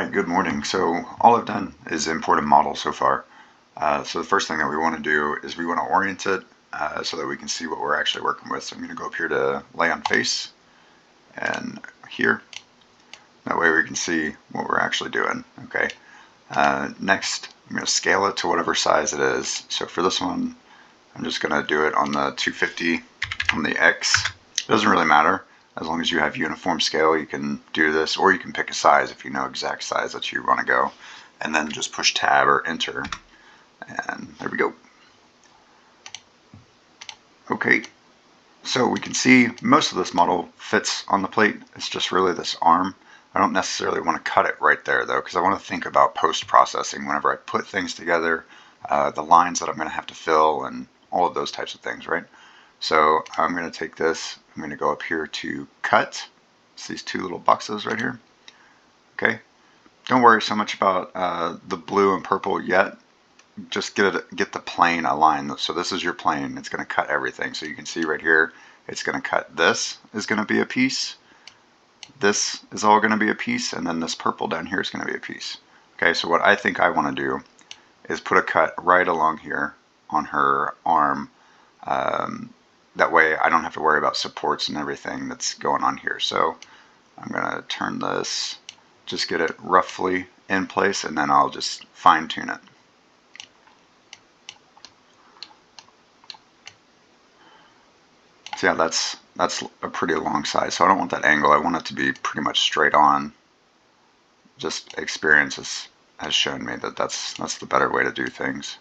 Alright, good morning. So all I've done is import a model so far. So the first thing that we want to do is we want to orient it so that we can see what we're actually working with. So I'm going to go up here to lay on face and here. That way we can see what we're actually doing. Okay. Next, I'm going to scale it to whatever size it is. So for this one, I'm just going to do it on the 250 on the X. It doesn't really matter. As long as you have uniform scale, you can do this, or you can pick a size if you know exact size that you want to go, and then just push tab or enter, and there we go. Okay, so we can see most of this model fits on the plate. It's just really this arm. I don't necessarily want to cut it right there though, because I want to think about post-processing whenever I put things together, the lines that I'm going to have to fill, and all of those types of things, right? So I'm going to take this, I'm going to go up here to cut. It's these two little boxes right here. Okay, don't worry so much about the blue and purple yet. Just get the plane aligned. So this is your plane. It's going to cut everything. So you can see right here, it's going to cut this is going to be a piece. This is all going to be a piece, and then this purple down here is going to be a piece. Okay, so what I think I want to do is put a cut right along here on her arm. That way I don't have to worry about supports and everything that's going on here. So I'm going to turn this, just get it roughly in place, and then I'll just fine tune it. So yeah, that's a pretty long size. So I don't want that angle. I want it to be pretty much straight on. Just experience has shown me that that's the better way to do things.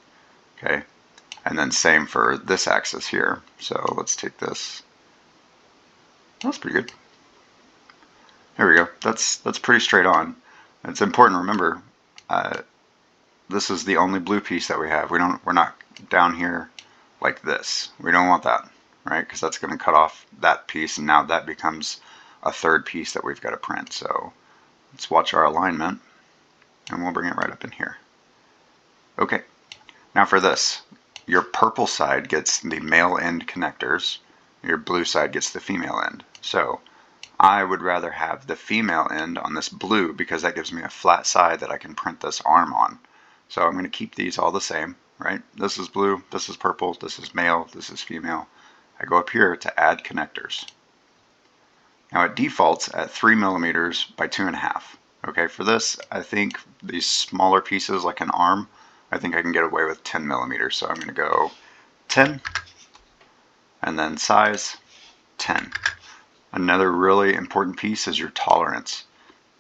Okay. And then same for this axis here. So let's take this. That's pretty good. There we go. That's pretty straight on. It's important to remember this is the only blue piece that we have. We're not down here like this. We don't want that, right? Because that's going to cut off that piece, and now that becomes a third piece that we've got to print. So let's watch our alignment, and we'll bring it right up in here. Okay. Now for this. Your purple side gets the male end connectors, your blue side gets the female end. So I would rather have the female end on this blue because that gives me a flat side that I can print this arm on. So I'm going to keep these all the same, right? This is blue, this is purple, this is male, this is female. I go up here to add connectors. Now it defaults at 3 millimeters by 2.5. Okay, for this, I think these smaller pieces like an arm, I think I can get away with 10 millimeters. So I'm going to go 10 and then size 10. Another really important piece is your tolerance.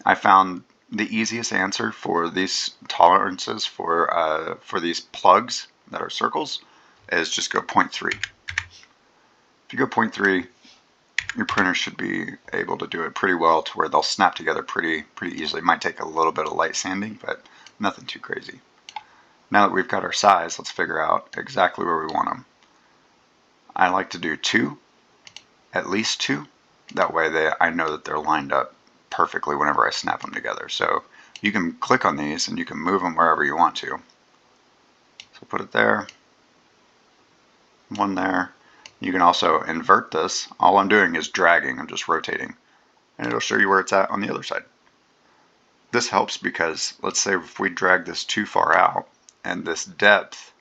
I found the easiest answer for these tolerances for these plugs that are circles is just go 0.3. If you go 0.3, your printer should be able to do it pretty well to where they'll snap together pretty easily. It might take a little bit of light sanding, but nothing too crazy. Now that we've got our size, let's figure out exactly where we want them. I like to do 2, at least 2. That way I know that they're lined up perfectly whenever I snap them together. So you can click on these and you can move them wherever you want to. So put it there, one there. You can also invert this. All I'm doing is dragging, I'm just rotating, and it'll show you where it's at on the other side. This helps because let's say if we drag this too far out, and this depth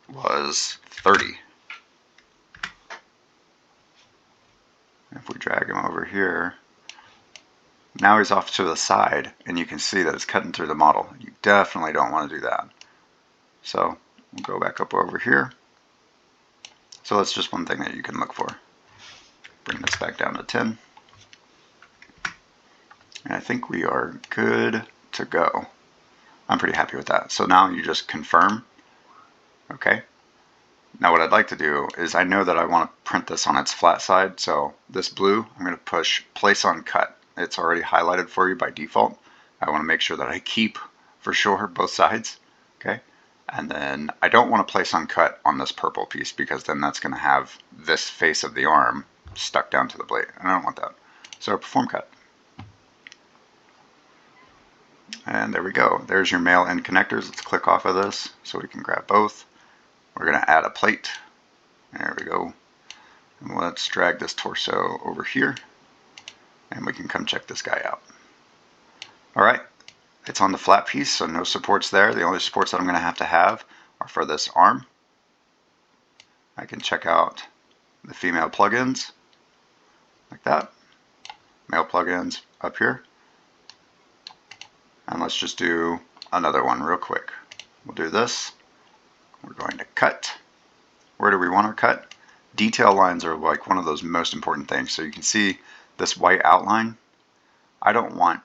was 30. If we drag him over here, now he's off to the side, and you can see that it's cutting through the model. You definitely don't want to do that. So we'll go back up over here. So that's just one thing that you can look for. Bring this back down to 10. And I think we are good to go. I'm pretty happy with that. So now you just confirm. Okay. Now what I'd like to do is I know that I want to print this on its flat side. So this blue, I'm going to push place on cut. It's already highlighted for you by default. I want to make sure that I keep for sure both sides. Okay. And then I don't want to place on cut on this purple piece because then that's going to have this face of the arm stuck down to the blade. And I don't want that. So perform cut. And there we go. There's your male end connectors. Let's click off of this so we can grab both. We're going to add a plate. There we go. And let's drag this torso over here. And we can come check this guy out. Alright. It's on the flat piece, so no supports there. The only supports that I'm going to have are for this arm. I can check out the female plugins like that. Male plugins up here. And let's just do another one real quick. We'll do this. We're going to cut. Where do we want our cut? Detail lines are like one of those most important things. So you can see this white outline. I don't want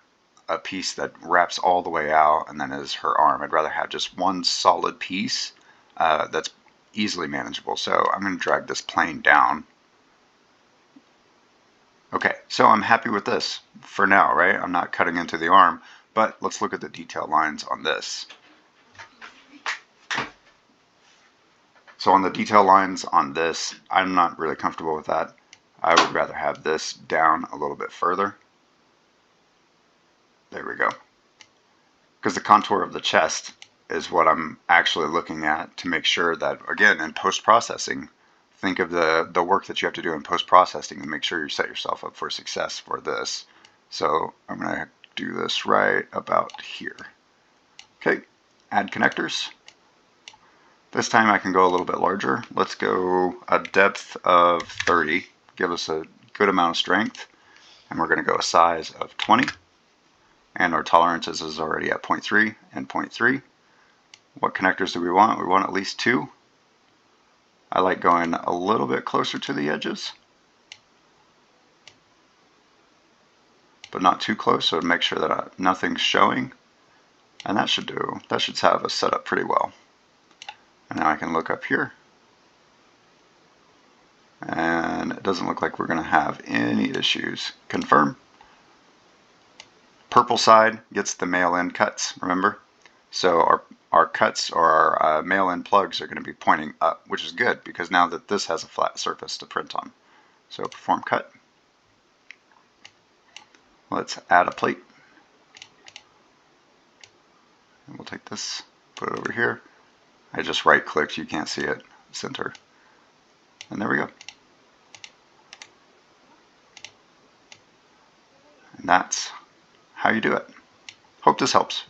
a piece that wraps all the way out and then is her arm. I'd rather have just one solid piece that's easily manageable. So I'm going to drag this plane down. Okay, so I'm happy with this for now, right? I'm not cutting into the arm, but let's look at the detail lines on this. So on the detail lines on this, I'm not really comfortable with that. I would rather have this down a little bit further. There we go. Because the contour of the chest is what I'm actually looking at to make sure that, again, in post-processing, think of the work that you have to do in post-processing and make sure you set yourself up for success for this. So I'm going to do this right about here. Okay, add connectors. This time I can go a little bit larger. Let's go a depth of 30, give us a good amount of strength. And we're going to go a size of 20. And our tolerances is already at 0.3 and 0.3. What connectors do we want? We want at least 2. I like going a little bit closer to the edges, but not too close, so make sure that nothing's showing. And that should do. That should have us set up pretty well. And now I can look up here. And it doesn't look like we're going to have any issues. Confirm. Purple side gets the mail-in cuts, remember? So our cuts or our mail-in plugs are going to be pointing up, which is good because now that this has a flat surface to print on. So perform cut. Let's add a plate. And we'll take this, put it over here. I just right-clicked, you can't see it. Center. And there we go. And that's how you do it. Hope this helps.